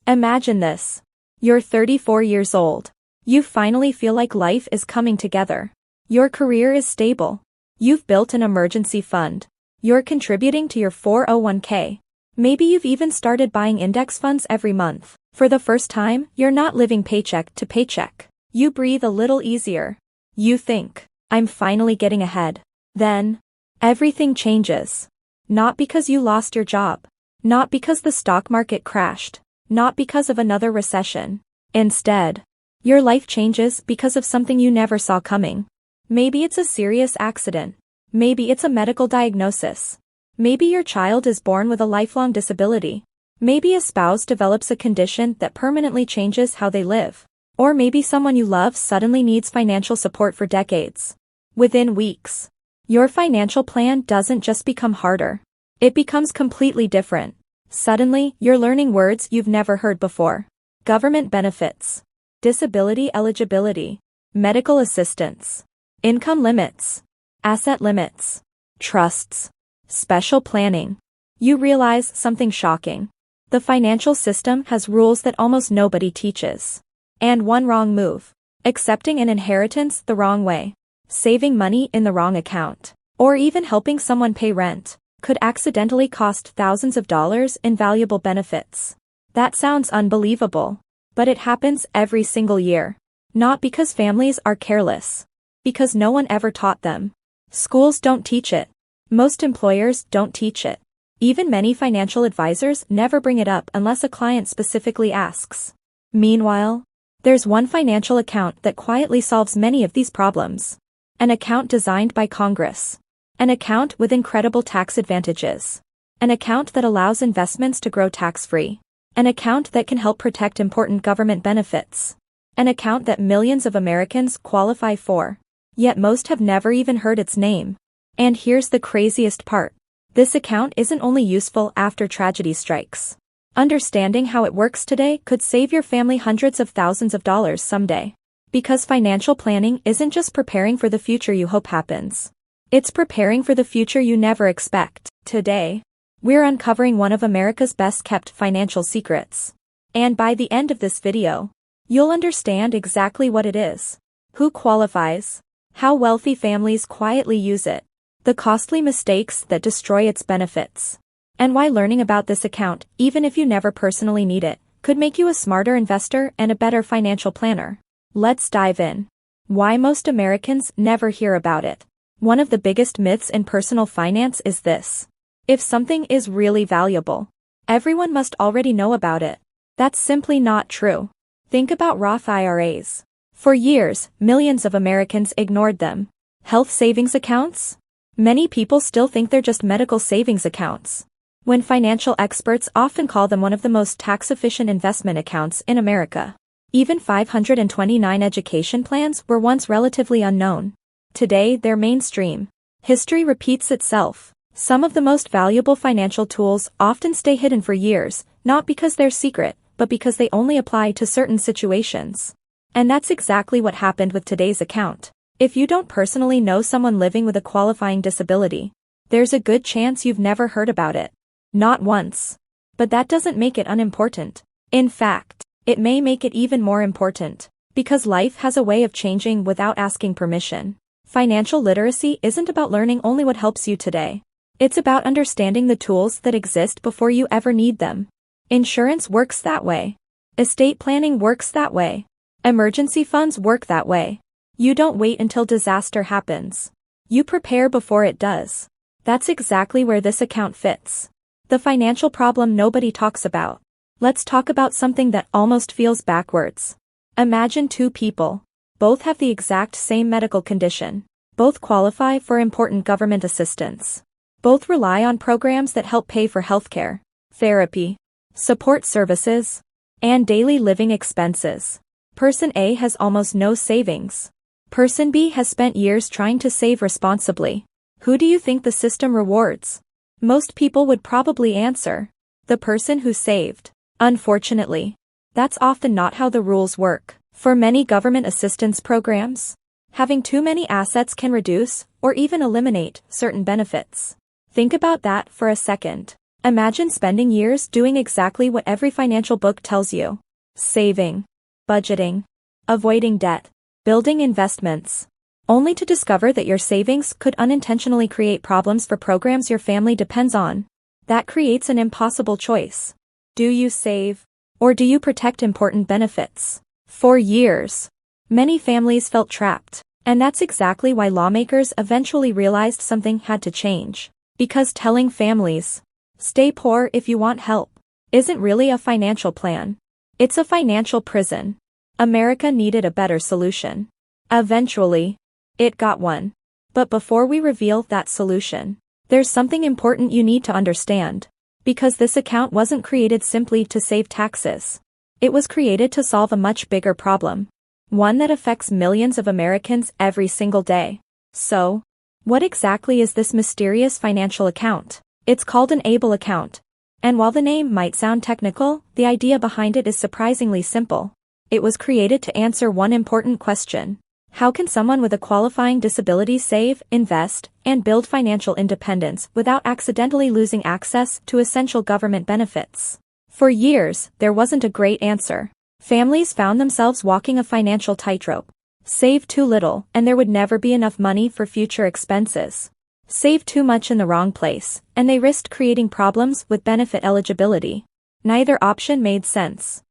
Imagine this. You're 34 years old. You finally feel like life is coming together. Your career is stable. You've built an emergency fund. You're contributing to your 401k. Maybe you've even started buying index funds every month. For the first time, you're not living paycheck to paycheck. You breathe a little easier. You think, I'm finally getting ahead. Then, everything changes. Not because you lost your job. Not because the stock market crashed. Not because of another recession. Instead, your life changes because of something you never saw coming. Maybe it's a serious accident. Maybe it's a medical diagnosis. Maybe your child is born with a lifelong disability. Maybe a spouse develops a condition that permanently changes how they live. Or maybe someone you love suddenly needs financial support for decades. Within weeks, your financial plan doesn't just become harder. It becomes completely different. Suddenly, you're learning words you've never heard before. Government benefits, disability eligibility, medical assistance, income limits, asset limits, trusts, special planning. You realize something shocking. The financial system has rules that almost nobody teaches. And one wrong move, accepting an inheritance the wrong way, saving money in the wrong account, or even helping someone pay rent, could accidentally cost thousands of dollars in valuable benefits. That sounds unbelievable. But it happens every single year. Not because families are careless. Because no one ever taught them. Schools don't teach it. Most employers don't teach it. Even many financial advisors never bring it up unless a client specifically asks. Meanwhile, there's one financial account that quietly solves many of these problems. An account designed by Congress. An account with incredible tax advantages. An account that allows investments to grow tax-free. An account that can help protect important government benefits. An account that millions of Americans qualify for. Yet most have never even heard its name. And here's the craziest part. This account isn't only useful after tragedy strikes. Understanding how it works today could save your family hundreds of thousands of dollars someday. Because financial planning isn't just preparing for the future you hope happens. It's preparing for the future you never expect. Today, we're uncovering one of America's best-kept financial secrets. And by the end of this video, you'll understand exactly what it is, who qualifies, how wealthy families quietly use it, the costly mistakes that destroy its benefits, and why learning about this account, even if you never personally need it, could make you a smarter investor and a better financial planner. Let's dive in. Why most Americans never hear about it. One of the biggest myths in personal finance is this. If something is really valuable, everyone must already know about it. That's simply not true. Think about Roth IRAs. For years, millions of Americans ignored them. Health savings accounts? Many people still think they're just medical savings accounts, when financial experts often call them one of the most tax-efficient investment accounts in America. Even 529 education plans were once relatively unknown. Today, they're mainstream. History repeats itself. Some of the most valuable financial tools often stay hidden for years, not because they're secret, but because they only apply to certain situations. And that's exactly what happened with today's account. If you don't personally know someone living with a qualifying disability, there's a good chance you've never heard about it. Not once. But that doesn't make it unimportant. In fact, it may make it even more important. Because life has a way of changing without asking permission. Financial literacy isn't about learning only what helps you today. It's about understanding the tools that exist before you ever need them. Insurance works that way. Estate planning works that way. Emergency funds work that way. You don't wait until disaster happens. You prepare before it does. That's exactly where this account fits. The financial problem nobody talks about. Let's talk about something that almost feels backwards. Imagine two people. Both have the exact same medical condition. Both qualify for important government assistance. Both rely on programs that help pay for healthcare, therapy, support services, and daily living expenses. Person A has almost no savings. Person B has spent years trying to save responsibly. Who do you think the system rewards? Most people would probably answer, the person who saved. Unfortunately, that's often not how the rules work. For many government assistance programs, having too many assets can reduce or even eliminate certain benefits. Think about that for a second. Imagine spending years doing exactly what every financial book tells you. Saving, budgeting, avoiding debt, building investments. Only to discover that your savings could unintentionally create problems for programs your family depends on. That creates an impossible choice. Do you save, or do you protect important benefits? For years, many families felt trapped, and that's exactly why lawmakers eventually realized something had to change. Because telling families, "Stay poor if you want help," isn't really a financial plan. It's a financial prison. America needed a better solution. Eventually, it got one. But before we reveal that solution, there's something important you need to understand. Because this account wasn't created simply to save taxes. It was created to solve a much bigger problem. One that affects millions of Americans every single day. So, what exactly is this mysterious financial account? It's called an ABLE account. And while the name might sound technical, the idea behind it is surprisingly simple. It was created to answer one important question. How can someone with a qualifying disability save, invest, and build financial independence without accidentally losing access to essential government benefits? For years, there wasn't a great answer. Families found themselves walking a financial tightrope. Save too little, and there would never be enough money for future expenses. Save too much in the wrong place, and they risked creating problems with benefit eligibility. Neither option made sense.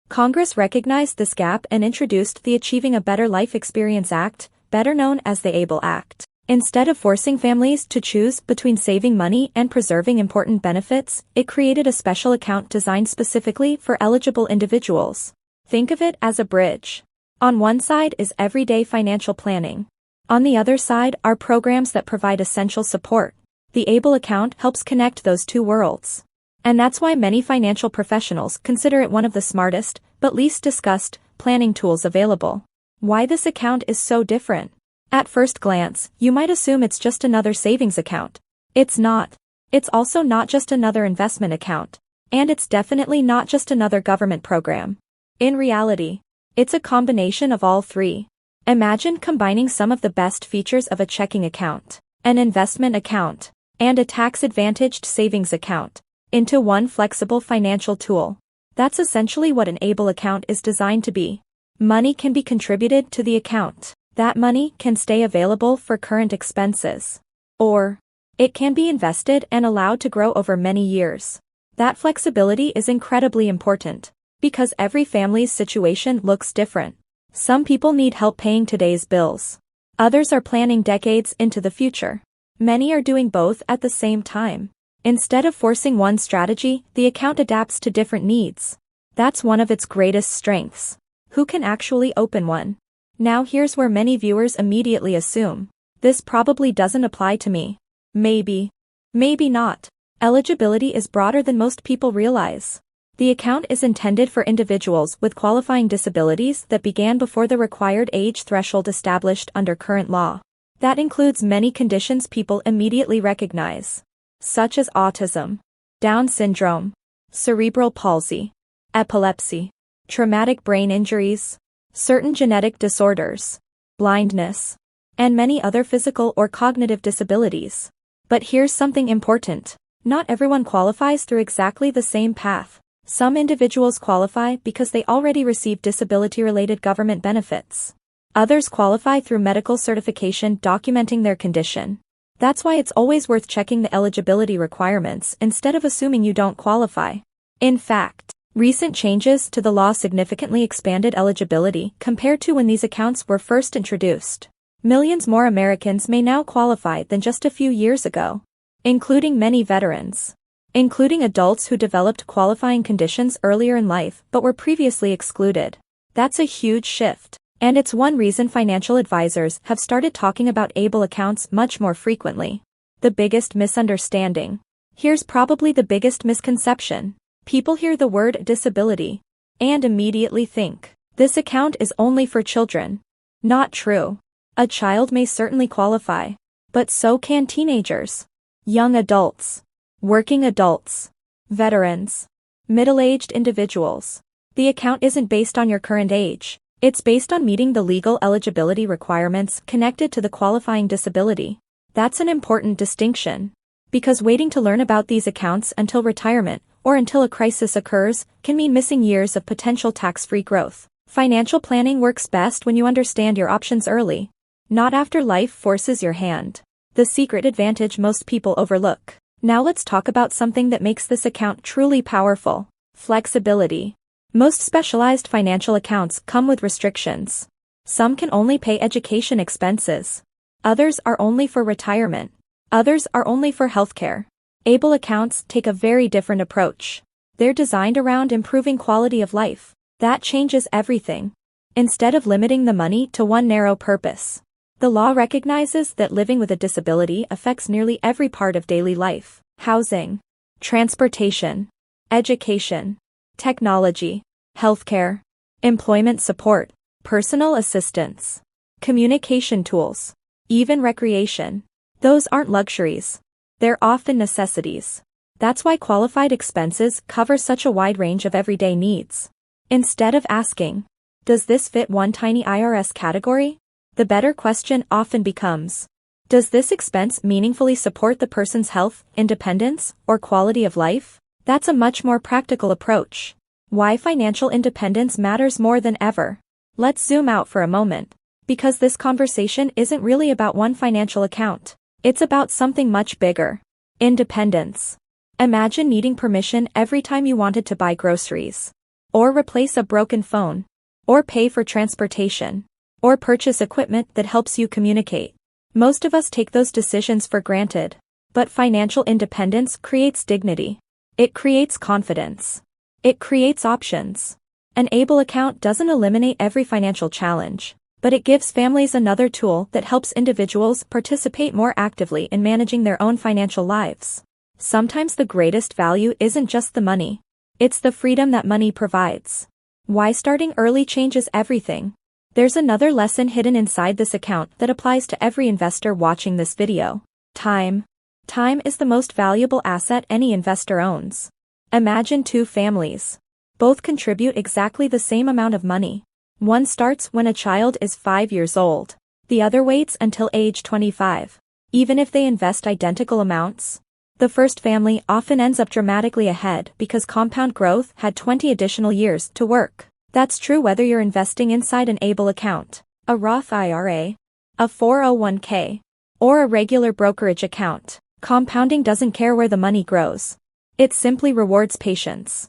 Congress recognized this gap and introduced the Achieving a Better Life Experience Act, better known as the ABLE Act. Instead of forcing families to choose between saving money and preserving important benefits, it created a special account designed specifically for eligible individuals. Think of it as a bridge. On one side is everyday financial planning. On the other side are programs that provide essential support. The ABLE account helps connect those two worlds. And that's why many financial professionals consider it one of the smartest, but least discussed, planning tools available. Why this account is so different? At first glance, you might assume it's just another savings account. It's not. It's also not just another investment account. And it's definitely not just another government program. In reality, it's a combination of all three. Imagine combining some of the best features of a checking account, an investment account, and a tax-advantaged savings account into one flexible financial tool. That's essentially what an ABLE account is designed to be. Money can be contributed to the account. That money can stay available for current expenses. Or, it can be invested and allowed to grow over many years. That flexibility is incredibly important, because every family's situation looks different. Some people need help paying today's bills. Others are planning decades into the future. Many are doing both at the same time. Instead of forcing one strategy, the account adapts to different needs. That's one of its greatest strengths. Who can actually open one? Now here's where many viewers immediately assume, this probably doesn't apply to me. Maybe. Maybe not. Eligibility is broader than most people realize. The account is intended for individuals with qualifying disabilities that began before the required age threshold established under current law. That includes many conditions people immediately recognize, such as autism, Down syndrome, cerebral palsy, epilepsy, traumatic brain injuries, certain genetic disorders, blindness, and many other physical or cognitive disabilities. But here's something important. Not everyone qualifies through exactly the same path. Some individuals qualify because they already receive disability-related government benefits. Others qualify through medical certification documenting their condition. That's why it's always worth checking the eligibility requirements instead of assuming you don't qualify. In fact, recent changes to the law significantly expanded eligibility compared to when these accounts were first introduced. Millions more Americans may now qualify than just a few years ago, including many veterans, including adults who developed qualifying conditions earlier in life but were previously excluded. That's a huge shift. And it's one reason financial advisors have started talking about ABLE accounts much more frequently. The biggest misunderstanding. Here's probably the biggest misconception. People hear the word disability and immediately think, this account is only for children. Not true. A child may certainly qualify, but so can teenagers, young adults, working adults, veterans, middle-aged individuals. The account isn't based on your current age. It's based on meeting the legal eligibility requirements connected to the qualifying disability. That's an important distinction. Because waiting to learn about these accounts until retirement, or until a crisis occurs, can mean missing years of potential tax-free growth. Financial planning works best when you understand your options early, not after life forces your hand. The secret advantage most people overlook. Now let's talk about something that makes this account truly powerful: flexibility. Most specialized financial accounts come with restrictions. Some can only pay education expenses. Others are only for retirement. Others are only for healthcare. Able accounts take a very different approach. They're designed around improving quality of life. That changes everything. Instead of limiting the money to one narrow purpose, the law recognizes that living with a disability affects nearly every part of daily life: housing, transportation, education, technology, healthcare, employment support, personal assistance, communication tools, even recreation. Those aren't luxuries. They're often necessities. That's why qualified expenses cover such a wide range of everyday needs. Instead of asking, does this fit one tiny IRS category? The better question often becomes, does this expense meaningfully support the person's health, independence, or quality of life? That's a much more practical approach. Why financial independence matters more than ever. Let's zoom out for a moment. Because this conversation isn't really about one financial account. It's about something much bigger. Independence. Imagine needing permission every time you wanted to buy groceries, or replace a broken phone, or pay for transportation, or purchase equipment that helps you communicate. Most of us take those decisions for granted. But financial independence creates dignity. It creates confidence. It creates options. An Able account doesn't eliminate every financial challenge, but it gives families another tool that helps individuals participate more actively in managing their own financial lives. Sometimes the greatest value isn't just the money. It's the freedom that money provides. Why starting early changes everything. There's another lesson hidden inside this account that applies to every investor watching this video. Time. Time is the most valuable asset any investor owns. Imagine two families. Both contribute exactly the same amount of money. One starts when a child is 5 years old. The other waits until age 25. Even if they invest identical amounts, the first family often ends up dramatically ahead because compound growth had 20 additional years to work. That's true whether you're investing inside an Able account, a Roth IRA, a 401k, or a regular brokerage account. Compounding doesn't care where the money grows. It simply rewards patience.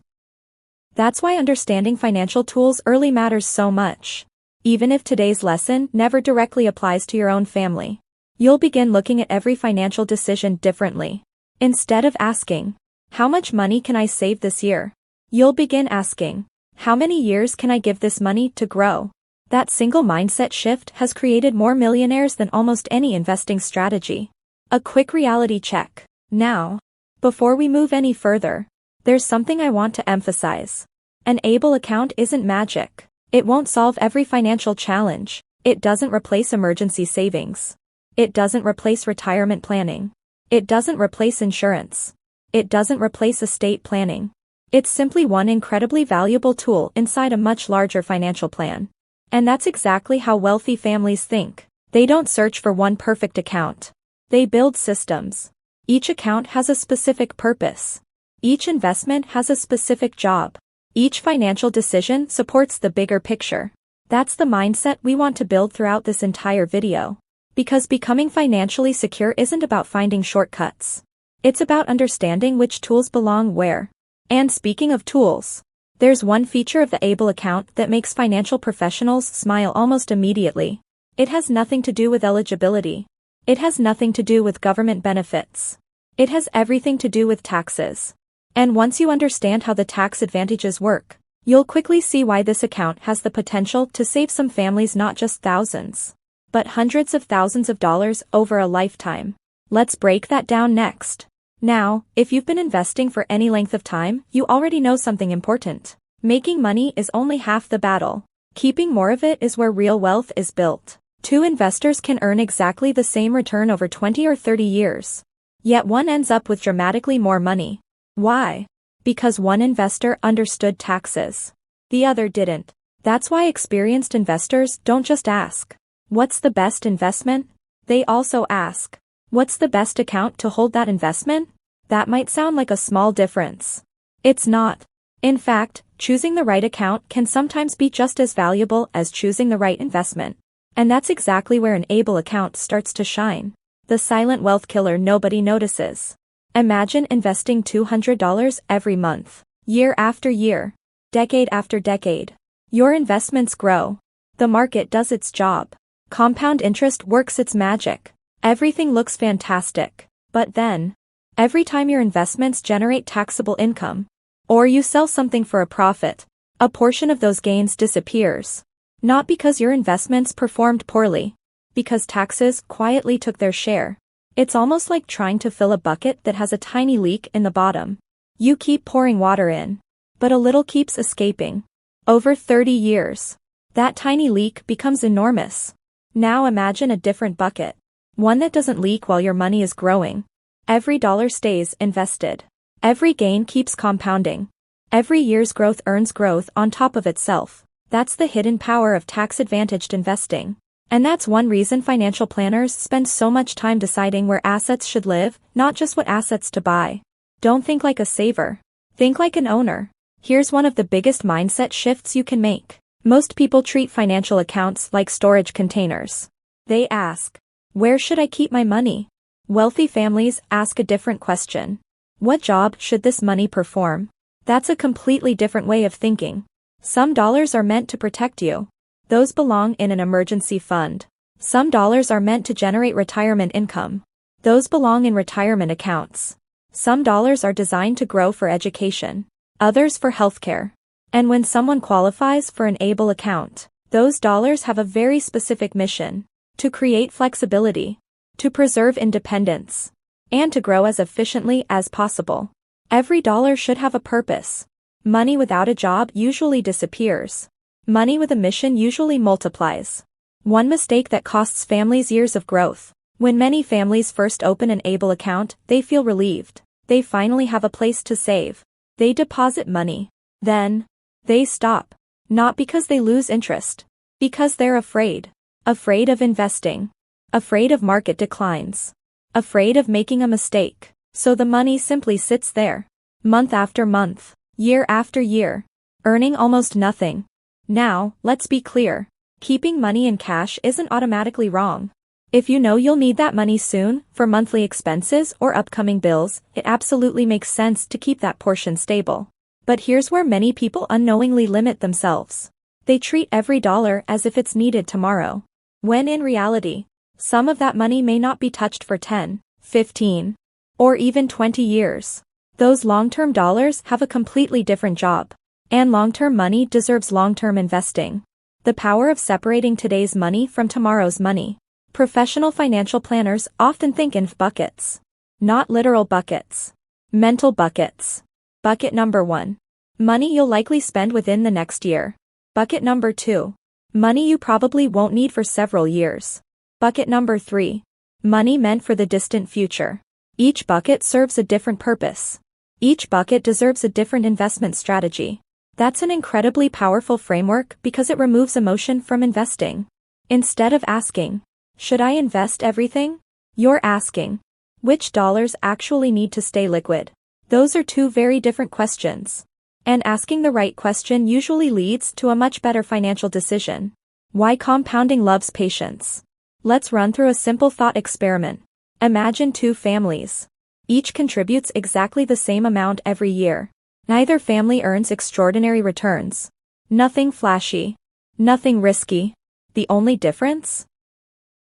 That's why understanding financial tools early matters so much. Even if today's lesson never directly applies to your own family, you'll begin looking at every financial decision differently. Instead of asking, how much money can I save this year? You'll begin asking, how many years can I give this money to grow? That single mindset shift has created more millionaires than almost any investing strategy. A quick reality check. Now, before we move any further, there's something I want to emphasize. An Able account isn't magic. It won't solve every financial challenge. It doesn't replace emergency savings. It doesn't replace retirement planning. It doesn't replace insurance. It doesn't replace estate planning. It's simply one incredibly valuable tool inside a much larger financial plan. And that's exactly how wealthy families think. They don't search for one perfect account. They build systems. Each account has a specific purpose. Each investment has a specific job. Each financial decision supports the bigger picture. That's the mindset we want to build throughout this entire video. Because becoming financially secure isn't about finding shortcuts. It's about understanding which tools belong where. And speaking of tools, there's one feature of the Able account that makes financial professionals smile almost immediately. It has nothing to do with eligibility. It has nothing to do with government benefits. It has everything to do with taxes. And once you understand how the tax advantages work, you'll quickly see why this account has the potential to save some families not just thousands, but hundreds of thousands of dollars over a lifetime. Let's break that down next. Now, if you've been investing for any length of time, you already know something important. Making money is only half the battle. Keeping more of it is where real wealth is built. Two investors can earn exactly the same return over 20 or 30 years. Yet one ends up with dramatically more money. Why? Because one investor understood taxes. The other didn't. That's why experienced investors don't just ask, what's the best investment? They also ask, What's the best account to hold that investment? That might sound like a small difference. It's not. In fact, choosing the right account can sometimes be just as valuable as choosing the right investment. And that's exactly where an able account starts to shine. The silent wealth killer nobody notices. Imagine investing $200 every month, year after year, decade after decade. Your investments grow. The market does its job. Compound interest works its magic. Everything looks fantastic. But then, every time your investments generate taxable income, or you sell something for a profit, a portion of those gains disappears. Not because your investments performed poorly, because taxes quietly took their share. It's almost like trying to fill a bucket that has a tiny leak in the bottom. You keep pouring water in, but a little keeps escaping. Over 30 years, that tiny leak becomes enormous. Now imagine a different bucket. One that doesn't leak while your money is growing. Every dollar stays invested. Every gain keeps compounding. Every year's growth earns growth on top of itself. That's the hidden power of tax-advantaged investing. And that's one reason financial planners spend so much time deciding where assets should live, not just what assets to buy. Don't think like a saver. Think like an owner. Here's one of the biggest mindset shifts you can make. Most people treat financial accounts like storage containers. They ask, where should I keep my money? Wealthy families ask a different question. What job should this money perform? That's a completely different way of thinking. Some dollars are meant to protect you. Those belong in an emergency fund. Some dollars are meant to generate retirement income. Those belong in retirement accounts. Some dollars are designed to grow for education. Others for healthcare. And when someone qualifies for an able account, those dollars have a very specific mission. To create flexibility. To preserve independence. And to grow as efficiently as possible. Every dollar should have a purpose. Money without a job usually disappears. Money with a mission usually multiplies. One mistake that costs families years of growth. When many families first open an able account, they feel relieved. They finally have a place to save. They deposit money. Then, they stop. Not because they lose interest. Because they're afraid. Afraid of investing. Afraid of market declines. Afraid of making a mistake. So the money simply sits there. Month after month. Year after year. Earning almost nothing. Now, let's be clear. Keeping money in cash isn't automatically wrong. If you know you'll need that money soon, for monthly expenses or upcoming bills, it absolutely makes sense to keep that portion stable. But here's where many people unknowingly limit themselves. They treat every dollar as if it's needed tomorrow. When in reality, some of that money may not be touched for 10, 15, or even 20 years. Those long-term dollars have a completely different job. And long-term money deserves long-term investing. The power of separating today's money from tomorrow's money. Professional financial planners often think in buckets. Not literal buckets. Mental buckets. Bucket number 1. Money you'll likely spend within the next year. Bucket number 2. Money you probably won't need for several years. Bucket number 3. Money meant for the distant future. Each bucket serves a different purpose. Each bucket deserves a different investment strategy. That's an incredibly powerful framework because it removes emotion from investing. Instead of asking, should I invest everything? You're asking, which dollars actually need to stay liquid? Those are two very different questions. And asking the right question usually leads to a much better financial decision. Why compounding loves patience. Let's run through a simple thought experiment. Imagine two families. Each contributes exactly the same amount every year. Neither family earns extraordinary returns. Nothing flashy. Nothing risky. The only difference?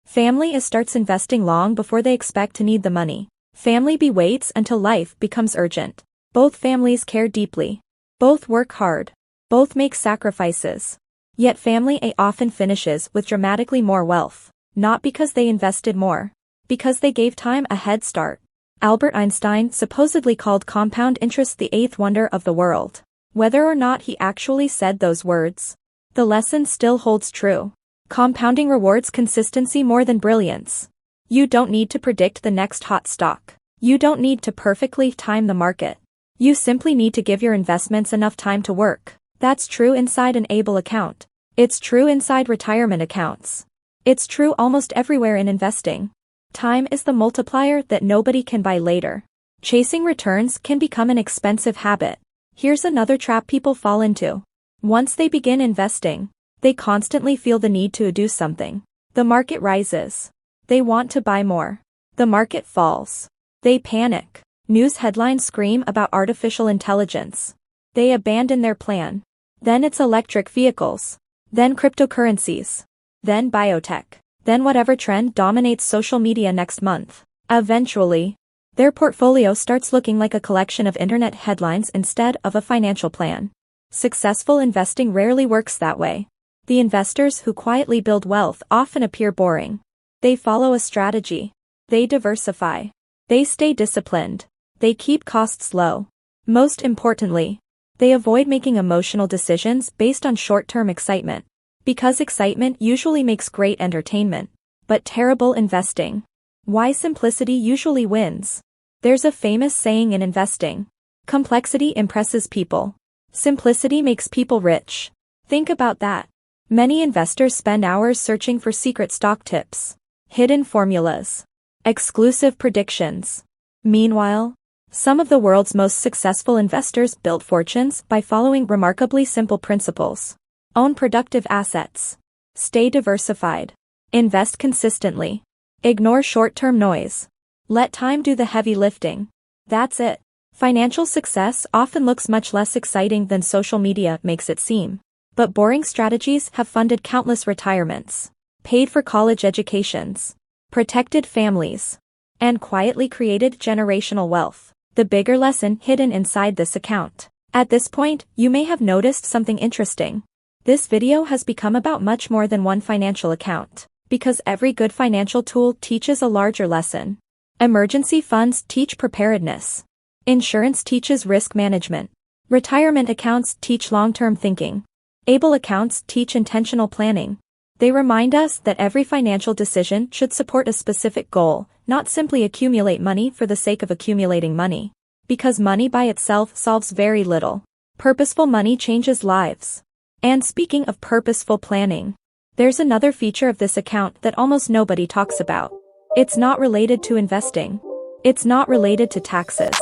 Family A starts investing long before they expect to need the money. Family B waits until life becomes urgent. Both families care deeply. Both work hard. Both make sacrifices. Yet family A often finishes with dramatically more wealth. Not because they invested more. Because they gave time a head start. Albert Einstein supposedly called compound interest the eighth wonder of the world. Whether or not he actually said those words, the lesson still holds true. Compounding rewards consistency more than brilliance. You don't need to predict the next hot stock. You don't need to perfectly time the market. You simply need to give your investments enough time to work. That's true inside an able account. It's true inside retirement accounts. It's true almost everywhere in investing. Time is the multiplier that nobody can buy later. Chasing returns can become an expensive habit. Here's another trap people fall into. Once they begin investing, they constantly feel the need to do something. The market rises. They want to buy more. The market falls. They panic. News headlines scream about artificial intelligence. They abandon their plan. Then it's electric vehicles. Then cryptocurrencies. Then biotech. Then whatever trend dominates social media next month. Eventually, their portfolio starts looking like a collection of internet headlines instead of a financial plan. Successful investing rarely works that way. The investors who quietly build wealth often appear boring. They follow a strategy. They diversify. They stay disciplined. They keep costs low. Most importantly, they avoid making emotional decisions based on short-term excitement. Because excitement usually makes great entertainment, but terrible investing. Why simplicity usually wins. There's a famous saying in investing. Complexity impresses people. Simplicity makes people rich. Think about that. Many investors spend hours searching for secret stock tips, hidden formulas, exclusive predictions. Meanwhile, some of the world's most successful investors built fortunes by following remarkably simple principles. Own productive assets. Stay diversified. Invest consistently. Ignore short-term noise. Let time do the heavy lifting. That's it. Financial success often looks much less exciting than social media makes it seem. But boring strategies have funded countless retirements, paid for college educations, protected families, and quietly created generational wealth. The bigger lesson hidden inside this account. At this point, you may have noticed something interesting. This video has become about much more than one financial account, because every good financial tool teaches a larger lesson. Emergency funds teach preparedness. Insurance teaches risk management. Retirement accounts teach long-term thinking. Able accounts teach intentional planning. They remind us that every financial decision should support a specific goal, not simply accumulate money for the sake of accumulating money. Because money by itself solves very little. Purposeful money changes lives. And speaking of purposeful planning, there's another feature of this account that almost nobody talks about. It's not related to investing. It's not related to taxes.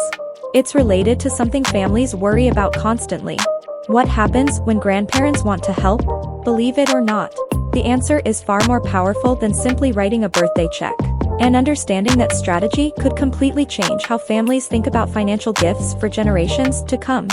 It's related to something families worry about constantly. What happens when grandparents want to help? Believe it or not, the answer is far more powerful than simply writing a birthday check. And understanding that strategy could completely change how families think about financial gifts for generations to come.